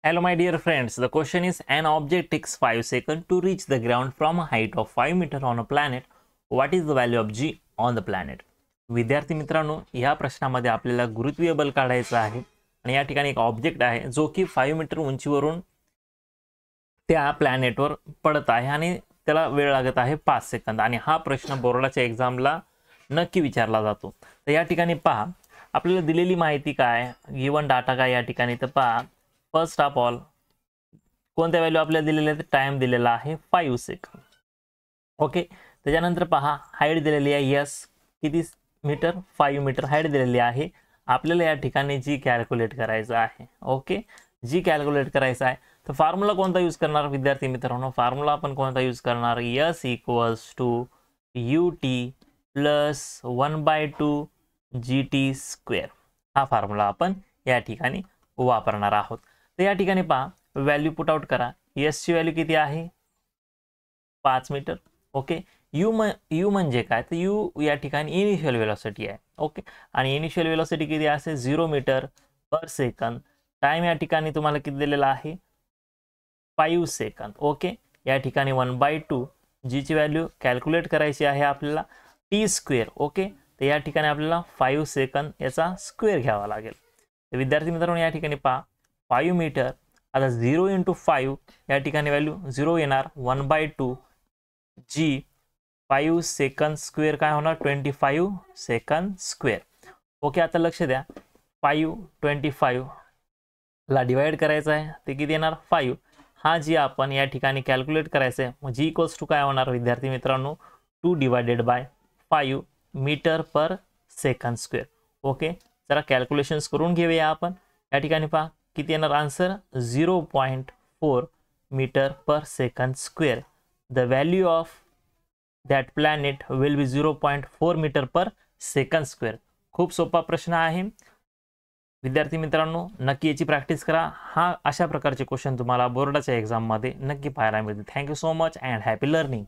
Hello my dear friends, the question is an object takes 5 seconds to reach the ground from a height of 5 meter on a planet. What is the value of g on the planet? विद्यार्थी मित्रांनो, या प्रश्नामध्ये आपल्याला गुरुत्वीय बल काढायचं आहे आणि या ठिकाणी एक ऑब्जेक्ट आहे जो की 5 मीटर उंचीवरून त्या प्लॅनेटवर पडत आहे आणि त्याला वेळ लागत आहे 5 सेकंद आणि हा प्रश्न बोर्डाच्या एक्झामला नक्की विचारला जातो. तर या ठिकाणी पहा, आपल्याला दिलेली माहिती काय, गिवन डाटा काय या ठिकाणी. तर पहा, फर्स्ट ऑफ ऑल कोणत्या व्हॅल्यू आपल्याला दिलेले आहेत, टाइम दिलेला आहे 5 सेकंद. ओके, त्याच्यानंतर पहा हाईट दिलेली आहे यस किती मीटर, 5 मीटर हाईट दिलेली आहे. आपल्याला या ठिकाणी जी कॅल्क्युलेट करायचं आहे. ओके, जी कॅल्क्युलेट करायचं आहे तर फॉर्म्युला कोणता यूज करणार विद्यार्थी मित्रांनो, फॉर्म्युला आपण कोणता यूज करणार, S equals to ut plus 1/2 gt square. हा फॉर्म्युला आपण या ठिकाणी वापरणार आहोत. तर या ठिकाणी पहा व्हॅल्यू पुट आउट करा. एस ची व्हॅल्यू किती आहे, 5 मीटर. ओके, यू म्हणजे काय, तर यू या ठिकाणी इनिशियल वेलोसिटी आहे. ओके, आणि इनिशियल वेलोसिटी किती असेल 0 मीटर पर सेकंद. टाइम या ठिकाणी तुम्हाला किती दिलेला आहे 5 सेकंद. ओके, या ठिकाणी 1/2 जी ची व्हॅल्यू कॅल्क्युलेट करायची आहे आपल्याला टी स्क्वेअर. ओके, तर या ठिकाणी आपल्याला 5 सेकंद याचा स्क्वेअर घ्यावा लागेल. तर विद्यार्थी मित्रांनो या ठिकाणी पहा 5 मीटर, आता 0 × 5 या ठिकाणी व्हॅल्यू 0 येणार, 1/2 जी 5 सेकंद स्क्वेअर काय होणार 25 सेकंद स्क्वेअर. ओके, आता लक्ष द्या 5 25 ला डिवाइड करायचं आहे ते किती येणार 5. हा जी आपण या ठिकाणी कॅल्क्युलेट करायचं आहे, मग जी इक्वल्स टू काय होणार विद्यार्थी मित्रांनो 2 / 5 metre per second square. Okay, जरा कॅल्क्युलेशन्स करून घेऊया आपण. या ठिकाणी पहा किती येणार answer 0.4 metre per second square. The value of that planet will be 0.4 metre per second square. खूप सोपा प्रश्न आहे विद्यार्थी मित्रांनो, नक्की याची प्रॅक्टिस करा. हा अशा प्रकारचे क्वेश्चन तुम्हाला बोर्डाच्या एक्झाममध्ये नक्की पाहायला मिळतील. Thank you so much and happy learning.